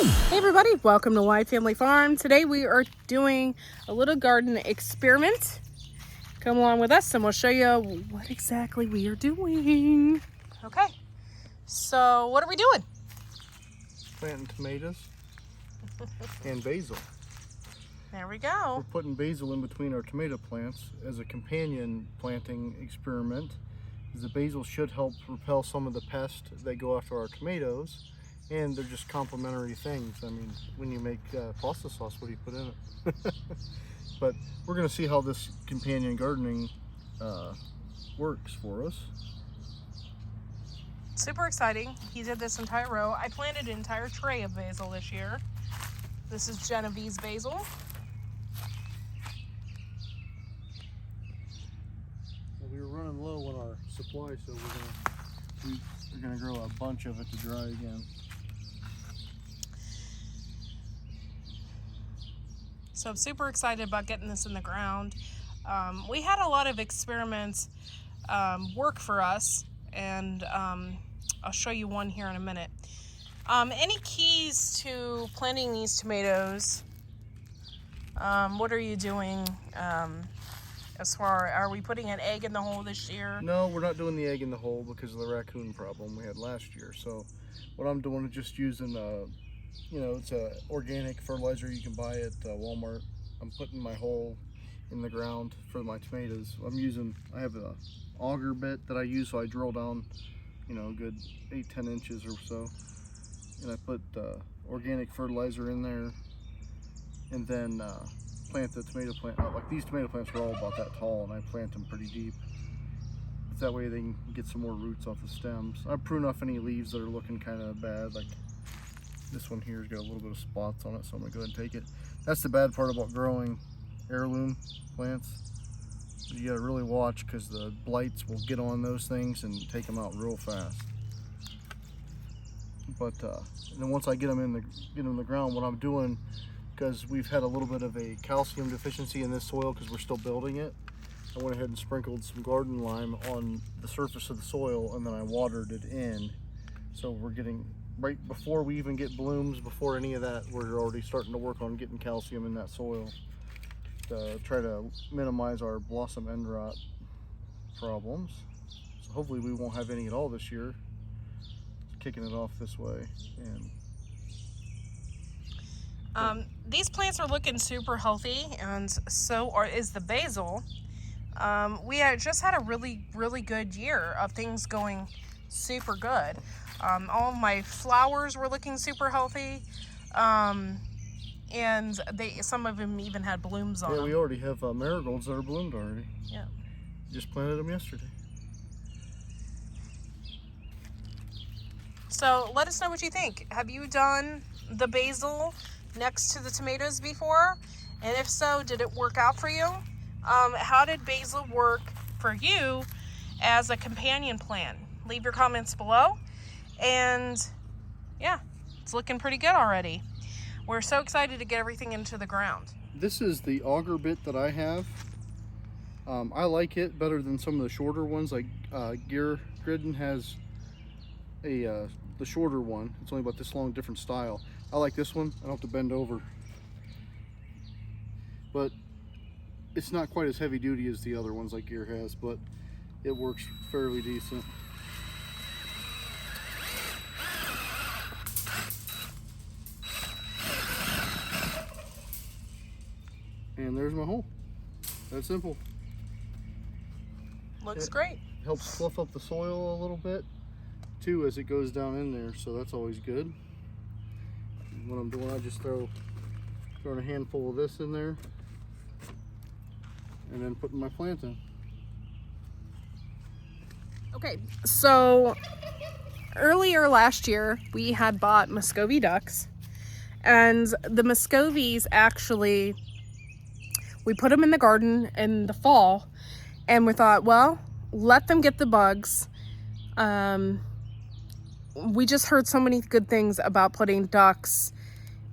Hey everybody, welcome to Wide Family Farm. Today we are doing a little garden experiment. Come along with us and we'll show you what exactly we are doing. Okay, so what are we doing? Planting tomatoes and basil. There we We're go. putting basil in between our tomato plants as a companion planting experiment. The basil should help repel some of the pests that go after our tomatoes, and they're just complementary things. I mean, when you make pasta sauce, what do you put in it? But we're going to see how this companion gardening works for us. Super exciting. He did this entire row. I planted an entire tray of basil this year. This is Genovese basil. We were running low on our supply, so we're gonna grow a bunch of it to dry again. So I'm super excited about getting this in the ground. We had a lot of experiments work for us, and I'll show you one here in a minute. Any keys to planting these tomatoes? What are you doing as far, are we putting an egg in the hole this year? No, we're not doing the egg in the hole because of the raccoon problem we had last year. So what I'm doing is just using it's a organic fertilizer you can buy at Walmart. I'm putting my hole in the ground for my tomatoes. I have a auger bit that I use, so I drill down, a good 8-10 inches or so, and I put organic fertilizer in there, and then plant the tomato plant out. Like these tomato plants are all about that tall, and I plant them pretty deep. That way they can get some more roots off the stems. I prune off any leaves that are looking kind of bad, like this one here's got a little bit of spots on it, so I'm gonna go ahead and take it. That's the bad part about growing heirloom plants. You gotta really watch, because the blights will get on those things and take them out real fast. But and then once I get them in the ground, what I'm doing, because we've had a little bit of a calcium deficiency in this soil because we're still building it, I went ahead and sprinkled some garden lime on the surface of the soil, and then I watered it in. So we're getting, right before we even get blooms, before any of that, we're already starting to work on getting calcium in that soil to try to minimize our blossom end rot problems. So hopefully we won't have any at all this year. Just kicking it off this way. And These plants are looking super healthy, and so is the basil. We just had a really, really good year of things going super good. All of my flowers were looking super healthy, and some of them even had blooms on them. Yeah, we already have marigolds that are bloomed already. Yeah. Just planted them yesterday. So let us know what you think. Have you done the basil next to the tomatoes before? And if so, did it work out for you? How did basil work for you as a companion plant? Leave your comments below. And yeah, it's looking pretty good already. We're so excited to get everything into the ground. This is the auger bit that I have. I like it better than some of the shorter ones. Like Gear Gridden has the shorter one. It's only about this long, different style. I like this one. I don't have to bend over, but it's not quite as heavy duty as the other ones like Gear has, but it works fairly decent. And there's my hole. That's simple. Looks great. Helps fluff up the soil a little bit too as it goes down in there, so that's always good. What I'm doing, I just throwing a handful of this in there, and then putting my plant in. Okay, so earlier last year we had bought Muscovy ducks, and the Muscovies actually, we put them in the garden in the fall, and we thought, well, let them get the bugs. We just heard so many good things about putting ducks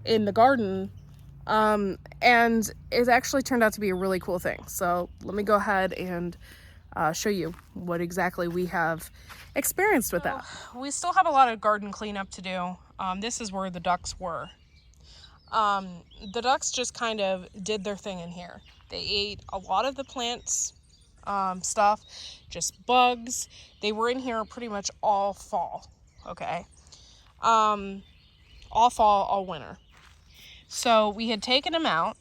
in the garden, and it actually turned out to be a really cool thing. So let me go ahead and show you what exactly we have experienced with that. We still have a lot of garden cleanup to do. This is where the ducks were. The ducks just kind of did their thing in here. They ate a lot of the plants stuff, just bugs. They were in here pretty much all fall, okay? All fall, all winter. So we had taken them out,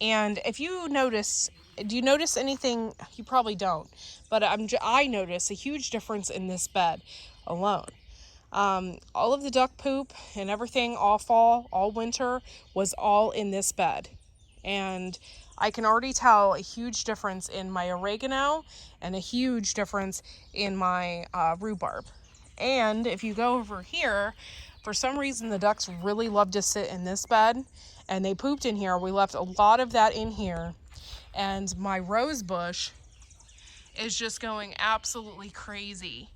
and if you notice, do you notice anything? You probably don't, but I notice a huge difference in this bed alone. All of the duck poop and everything all fall, all winter was all in this bed. And I can already tell a huge difference in my oregano and a huge difference in my rhubarb. And if you go over here, for some reason the ducks really love to sit in this bed, and they pooped in here. We left a lot of that in here, and my rose bush is just going absolutely crazy.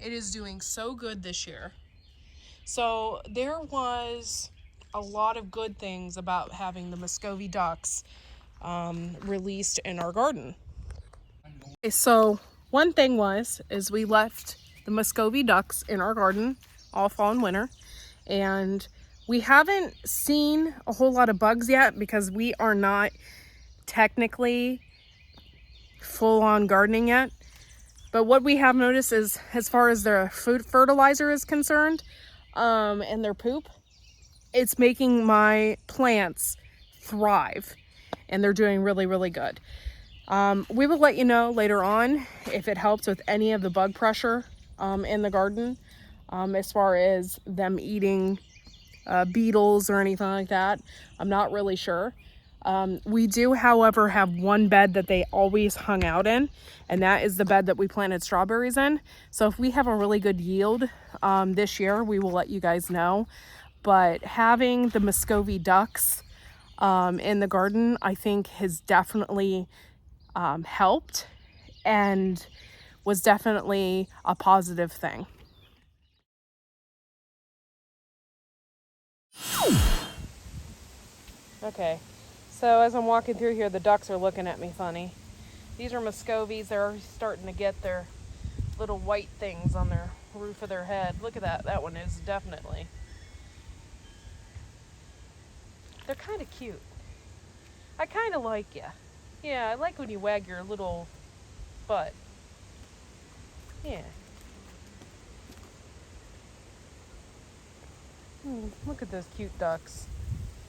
It is doing so good this year. So there was a lot of good things about having the Muscovy ducks released in our garden. Okay, so one thing is we left the Muscovy ducks in our garden all fall and winter, and we haven't seen a whole lot of bugs yet because we are not technically full-on gardening yet. But what we have noticed is, as far as their food fertilizer is concerned, and their poop, it's making my plants thrive, and they're doing really, really good. We will let you know later on if it helps with any of the bug pressure in the garden, as far as them eating beetles or anything like that. I'm not really sure. We do, however, have one bed that they always hung out in, and that is the bed that we planted strawberries in. So if we have a really good yield this year, we will let you guys know. But having the Muscovy ducks in the garden, I think has definitely helped and was definitely a positive thing. Okay, so as I'm walking through here, the ducks are looking at me funny. These are Muscovies. They're starting to get their little white things on their roof of their head. Look at that. That one is definitely. They're kind of cute. I kind of like you. Yeah, I like when you wag your little butt. Yeah. Look at those cute ducks.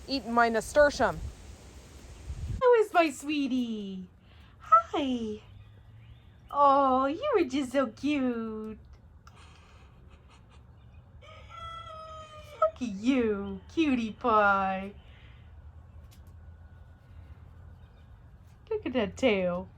Eating my nasturtium. How is my sweetie? Hi. Oh, you were just so cute. Look at you, cutie pie. Look at that tail.